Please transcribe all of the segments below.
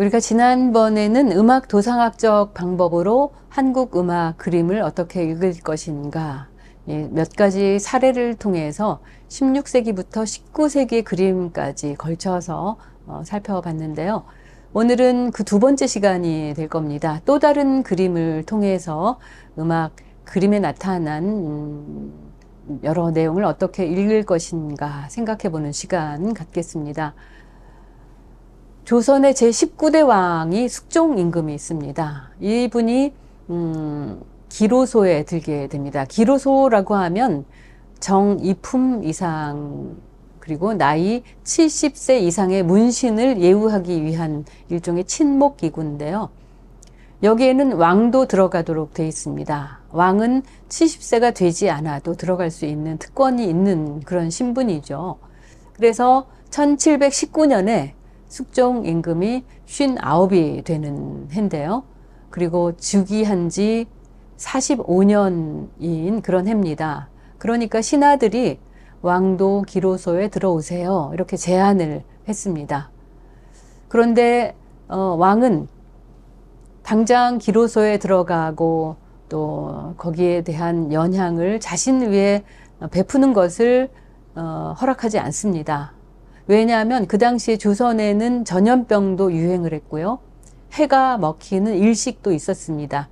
우리가 지난번에는 음악 도상학적 방법으로 한국 음악 그림을 어떻게 읽을 것인가, 몇 가지 사례를 통해서 16세기부터 19세기 그림까지 걸쳐서 살펴봤는데요. 오늘은 그 두 번째 시간이 될 겁니다. 또 다른 그림을 통해서 음악 그림에 나타난 여러 내용을 어떻게 읽을 것인가 생각해 보는 시간 갖겠습니다. 조선의 제19대 왕이 숙종 임금이 있습니다. 이분이 기로소에 들게 됩니다. 기로소라고 하면 정이품 이상 그리고 나이 70세 이상의 문신을 예우하기 위한 일종의 친목기구인데요. 여기에는 왕도 들어가도록 되어 있습니다. 왕은 70세가 되지 않아도 들어갈 수 있는 특권이 있는 그런 신분이죠. 그래서 1719년에 숙종 임금이 59이 되는 해인데요. 그리고 즉위한 지 45년인 그런 해입니다. 그러니까 신하들이 왕도 기로소에 들어오세요, 이렇게 제안을 했습니다. 그런데 왕은 당장 기로소에 들어가고 또 거기에 대한 연향을 자신 위에 베푸는 것을 허락하지 않습니다. 왜냐하면 그 당시에 조선에는 전염병도 유행을 했고요. 해가 먹히는 일식도 있었습니다.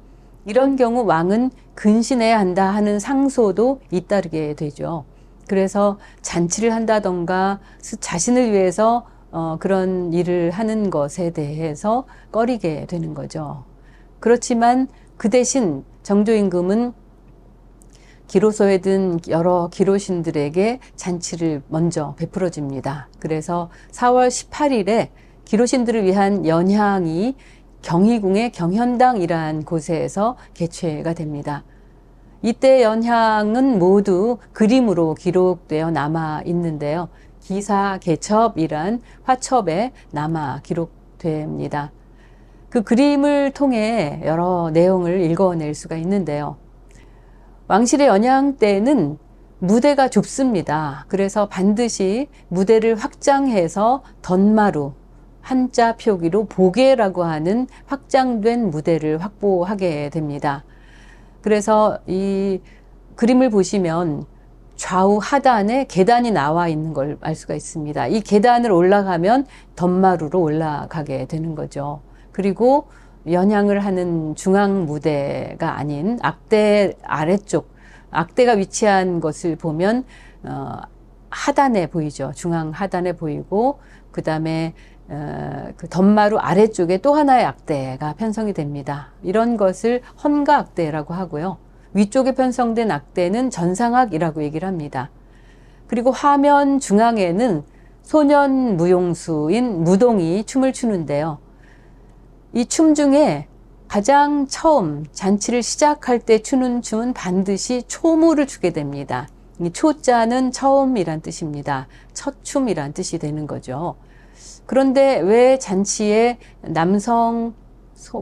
이런 경우 왕은 근신해야 한다 하는 상소도 잇따르게 되죠. 그래서 잔치를 한다던가 자신을 위해서 그런 일을 하는 것에 대해서 꺼리게 되는 거죠. 그렇지만 그 대신 정조 임금은 기로소에 든 여러 기로신들에게 잔치를 먼저 베풀어 줍니다. 그래서 4월 18일에 기로신들을 위한 연향이 경희궁의 경현당이라는 곳에서 개최가 됩니다. 이때 연향은 모두 그림으로 기록되어 남아 있는데요. 기사개첩이란 화첩에 남아 기록됩니다. 그 그림을 통해 여러 내용을 읽어낼 수가 있는데요. 왕실의 연향 때는 무대가 좁습니다. 그래서 반드시 무대를 확장해서 덧마루, 한자 표기로 보계라고 하는 확장된 무대를 확보하게 됩니다. 그래서 이 그림을 보시면 좌우 하단에 계단이 나와 있는 걸 알 수가 있습니다. 이 계단을 올라가면 덧마루로 올라가게 되는 거죠. 그리고 연향을 하는 중앙 무대가 아닌 악대 아래쪽, 악대가 위치한 것을 보면 하단에 보이죠. 중앙 하단에 보이고, 그 다음에 그 덧마루 아래쪽에 또 하나의 악대가 편성이 됩니다. 이런 것을 헌가악대라고 하고요. 위쪽에 편성된 악대는 전상악이라고 얘기를 합니다. 그리고 화면 중앙에는 소년 무용수인 무동이 춤을 추는데요. 이 춤 중에 가장 처음 잔치를 시작할 때 추는 춤은 반드시 초무를 추게 됩니다. 이 초자는 처음이란 뜻입니다. 첫 춤이란 뜻이 되는 거죠. 그런데 왜 잔치에 남성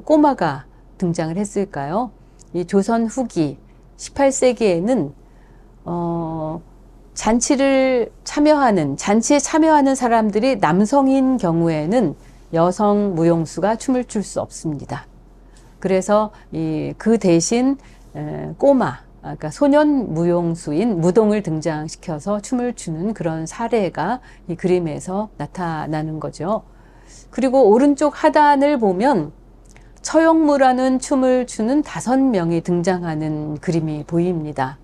꼬마가 등장을 했을까요? 이 조선 후기 18세기에는 잔치에 참여하는 사람들이 남성인 경우에는 여성 무용수가 춤을 출 수 없습니다. 그래서 그 대신 꼬마, 그러니까 소년 무용수인 무동을 등장시켜서 춤을 추는 그런 사례가 이 그림에서 나타나는 거죠. 그리고 오른쪽 하단을 보면 처용무라는 춤을 추는 5명이 등장하는 그림이 보입니다.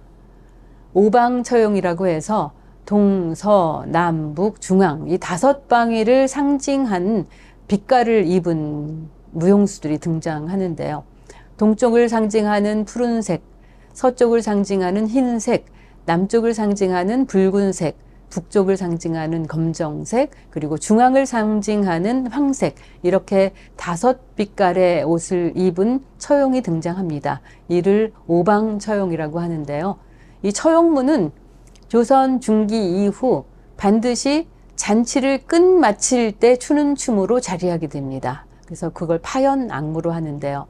오방처용이라고 해서 동서, 남북, 중앙 이 5방위를 상징한 빛깔을 입은 무용수들이 등장하는데요. 동쪽을 상징하는 푸른색, 서쪽을 상징하는 흰색, 남쪽을 상징하는 붉은색, 북쪽을 상징하는 검정색, 그리고 중앙을 상징하는 황색, 이렇게 5빛깔의 옷을 입은 처용이 등장합니다. 이를 오방처용이라고 하는데요. 이 처용무는 조선 중기 이후 반드시 잔치를 끝마칠 때 추는 춤으로 자리하게 됩니다. 그래서 그걸 파연악무로 하는데요.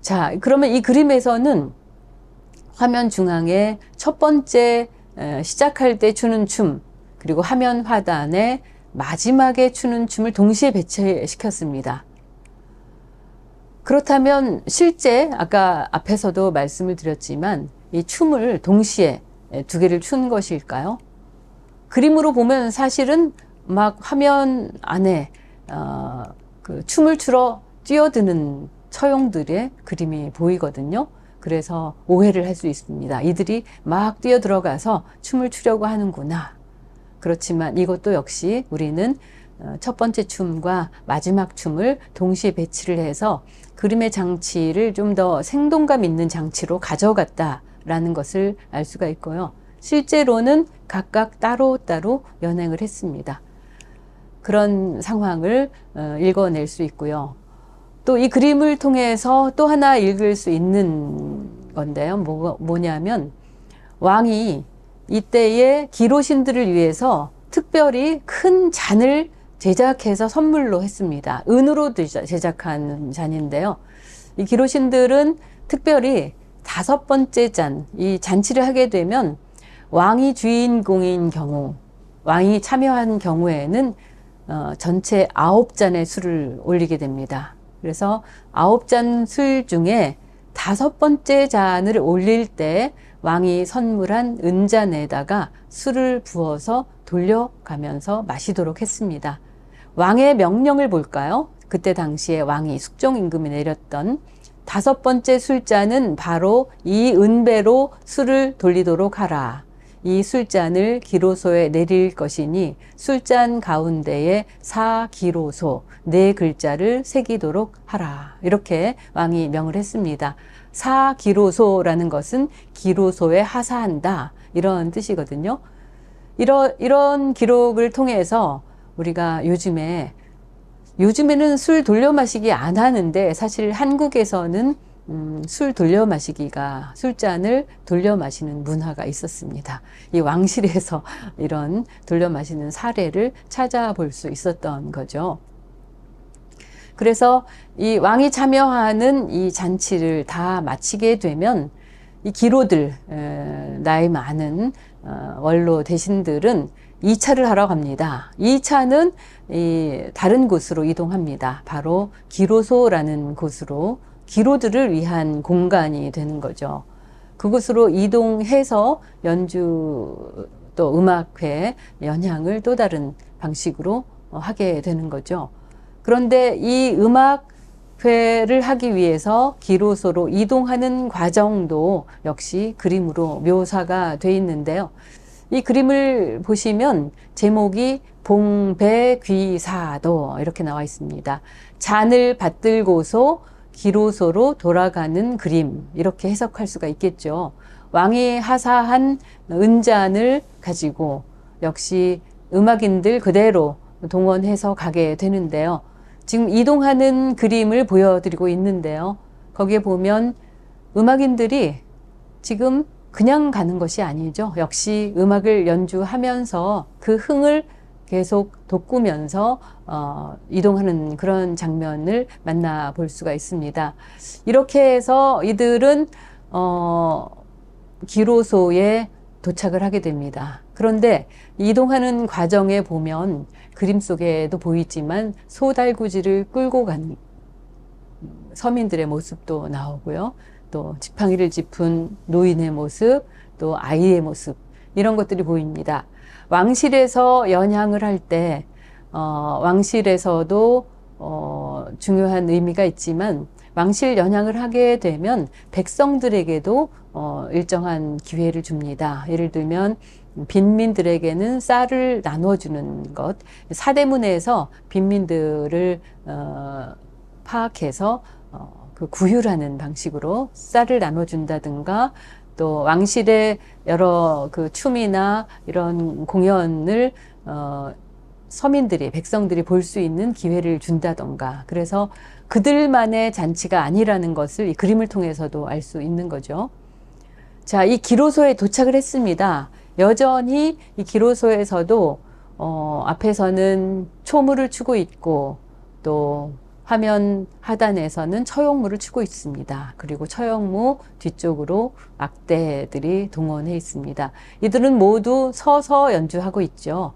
자, 그러면 이 그림에서는 화면 중앙에 첫 번째 시작할 때 추는 춤, 그리고 화면 하단에 마지막에 추는 춤을 동시에 배치시켰습니다. 그렇다면 실제 아까 앞에서도 말씀을 드렸지만 이 춤을 동시에 두 개를 춘 것일까요? 그림으로 보면 사실은 막 화면 안에 그 춤을 추러 뛰어드는 처용들의 그림이 보이거든요. 그래서 오해를 할 수 있습니다. 이들이 막 뛰어 들어가서 춤을 추려고 하는구나. 그렇지만 이것도 역시 우리는 첫 번째 춤과 마지막 춤을 동시에 배치를 해서 그림의 장치를 좀 더 생동감 있는 장치로 가져갔다라는 것을 알 수가 있고요. 실제로는 각각 따로따로 연행을 했습니다. 그런 상황을 읽어낼 수 있고요. 또 이 그림을 통해서 또 하나 읽을 수 있는 건데요. 뭐냐면 왕이 이때의 기로신들을 위해서 특별히 큰 잔을 제작해서 선물로 했습니다. 은으로 제작한 잔인데요. 이 기로신들은 특별히 5번째 잔, 이 잔치를 하게 되면 왕이 주인공인 경우, 왕이 참여한 경우에는 전체 9잔의 술을 올리게 됩니다. 그래서 9잔 술 중에 5번째 잔을 올릴 때 왕이 선물한 은잔에다가 술을 부어서 돌려가면서 마시도록 했습니다. 왕의 명령을 볼까요? 그때 당시에 왕이 숙종 임금이 내렸던 5번째 술잔은 바로 이 은배로 술을 돌리도록 하라. 이 술잔을 기로소에 내릴 것이니 술잔 가운데에 사기로소 4글자를 새기도록 하라. 이렇게 왕이 명을 했습니다. 사기로소라는 것은 기로소에 하사한다. 이런 뜻이거든요. 이런 기록을 통해서 우리가 요즘에는 술 돌려 마시기 안 하는데 사실 한국에서는 술 돌려 마시기가 술잔을 돌려 마시는 문화가 있었습니다. 이 왕실에서 이런 돌려 마시는 사례를 찾아볼 수 있었던 거죠. 그래서 이 왕이 참여하는 이 잔치를 다 마치게 되면 이 기로들, 나이 많은 원로 대신들은 2차를 하러 갑니다. 2차는 다른 곳으로 이동합니다. 바로 기로소라는 곳으로 기로들을 위한 공간이 되는 거죠. 그곳으로 이동해서 연주 또 음악회, 연향을 또 다른 방식으로 하게 되는 거죠. 그런데 이 음악회를 하기 위해서 기로소로 이동하는 과정도 역시 그림으로 묘사가 돼 있는데요. 이 그림을 보시면 제목이 봉배귀사도 이렇게 나와 있습니다. 잔을 받들고서 기로소로 돌아가는 그림, 이렇게 해석할 수가 있겠죠. 왕이 하사한 은잔을 가지고 역시 음악인들 그대로 동원해서 가게 되는데요. 지금 이동하는 그림을 보여드리고 있는데요. 거기에 보면 음악인들이 지금 그냥 가는 것이 아니죠. 역시 음악을 연주하면서 그 흥을 계속 돋구면서 이동하는 그런 장면을 만나볼 수가 있습니다. 이렇게 해서 이들은 기로소에 도착을 하게 됩니다. 그런데 이동하는 과정에 보면 그림 속에도 보이지만 소달구지를 끌고 가는 서민들의 모습도 나오고요. 또 지팡이를 짚은 노인의 모습, 또 아이의 모습, 이런 것들이 보입니다. 왕실에서 연향을 할 때 왕실에서도 중요한 의미가 있지만 왕실 연향을 하게 되면 백성들에게도 일정한 기회를 줍니다. 예를 들면 빈민들에게는 쌀을 나눠주는 것, 사대문에서 빈민들을 파악해서 그 구휼하는 방식으로 쌀을 나눠준다든가, 또 왕실의 여러 그 춤이나 이런 공연을 서민들이, 백성들이 볼 수 있는 기회를 준다던가, 그래서 그들만의 잔치가 아니라는 것을 이 그림을 통해서도 알 수 있는 거죠. 자, 이 기로소에 도착을 했습니다. 여전히 이 기로소에서도 앞에서는 초물을 추고 있고, 또 화면 하단에서는 처용무를 추고 있습니다. 그리고 처용무 뒤쪽으로 악대들이 동원해 있습니다. 이들은 모두 서서 연주하고 있죠.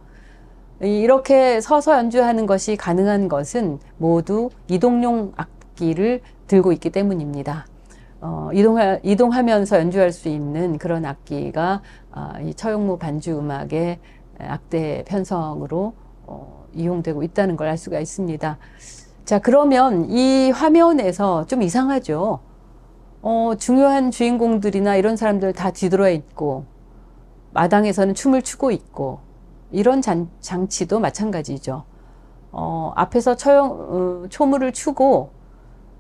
이렇게 서서 연주하는 것이 가능한 것은 모두 이동용 악기를 들고 있기 때문입니다. 이동하면서 연주할 수 있는 그런 악기가 이 처용무 반주 음악의 악대 편성으로 이용되고 있다는 걸 알 수가 있습니다. 자, 그러면 이 화면에서 좀 이상하죠. 중요한 주인공들이나 이런 사람들 다 뒤돌아 있고 마당에서는 춤을 추고 있고 이런 장치도 마찬가지죠. 앞에서 초무를 추고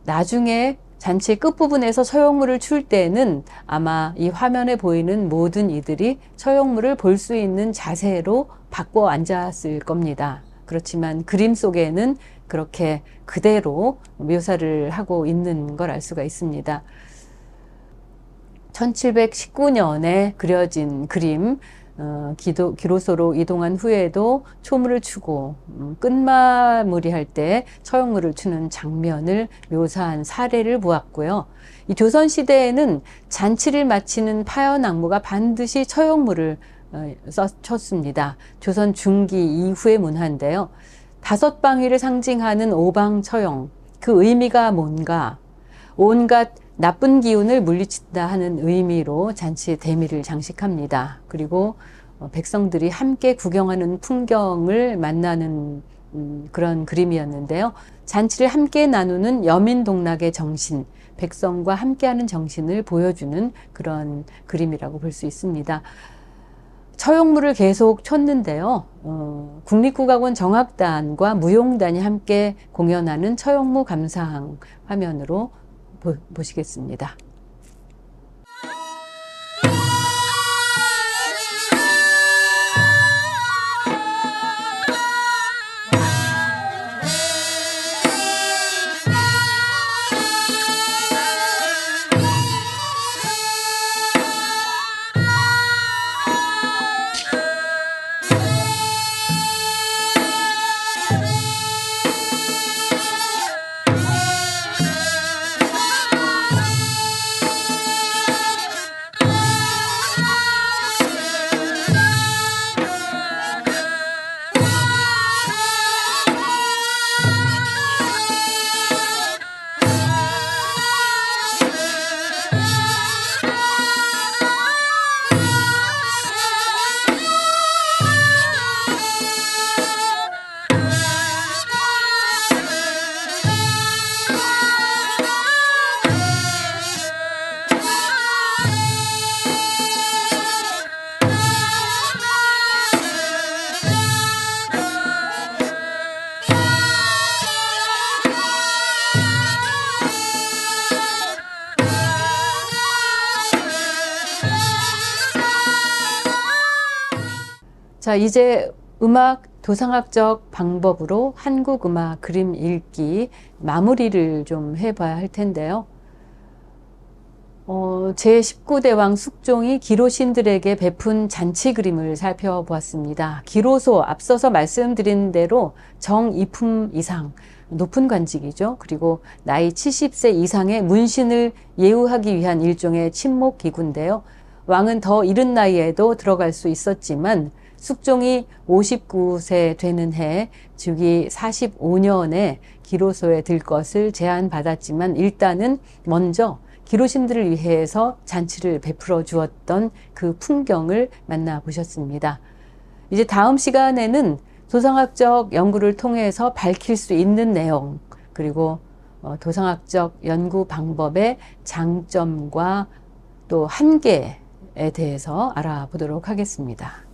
나중에 잔치의 끝부분에서 처용무를 출 때는 아마 이 화면에 보이는 모든 이들이 처용무를 볼 수 있는 자세로 바꿔 앉았을 겁니다. 그렇지만 그림 속에는 그렇게 그대로 묘사를 하고 있는 걸 알 수가 있습니다. 1719년에 그려진 그림, 기로소로 이동한 후에도 초무를 추고 끝마무리할 때 처용무를 추는 장면을 묘사한 사례를 보았고요. 이 조선시대에는 잔치를 마치는 파연악무가 반드시 처용무를 쳤습니다. 조선 중기 이후의 문화인데요. 5방위를 상징하는 오방처용, 그 의미가 뭔가, 온갖 나쁜 기운을 물리친다 하는 의미로 잔치의 대미를 장식합니다. 그리고 백성들이 함께 구경하는 풍경을 만나는 그런 그림이었는데요. 잔치를 함께 나누는 여민동락의 정신, 백성과 함께하는 정신을 보여주는 그런 그림이라고 볼 수 있습니다. 처용무를 계속 쳤는데요. 국립국악원 정악단과 무용단이 함께 공연하는 처용무 감상 화면으로 보시겠습니다. 자, 이제 음악 도상학적 방법으로 한국 음악 그림 읽기 마무리를 좀 해봐야 할 텐데요. 제19대왕 숙종이 기로신들에게 베푼 잔치 그림을 살펴보았습니다. 기로소, 앞서서 말씀드린 대로 정이품 이상, 높은 관직이죠. 그리고 나이 70세 이상의 문신을 예우하기 위한 일종의 친목 기구인데요. 왕은 더 이른 나이에도 들어갈 수 있었지만 숙종이 59세 되는 해, 즉위 45년에 기로소에 들 것을 제안받았지만 일단은 먼저 기로신들을 위해서 잔치를 베풀어 주었던 그 풍경을 만나보셨습니다. 이제 다음 시간에는 도상학적 연구를 통해서 밝힐 수 있는 내용, 그리고 도상학적 연구 방법의 장점과 또 한계에 대해서 알아보도록 하겠습니다.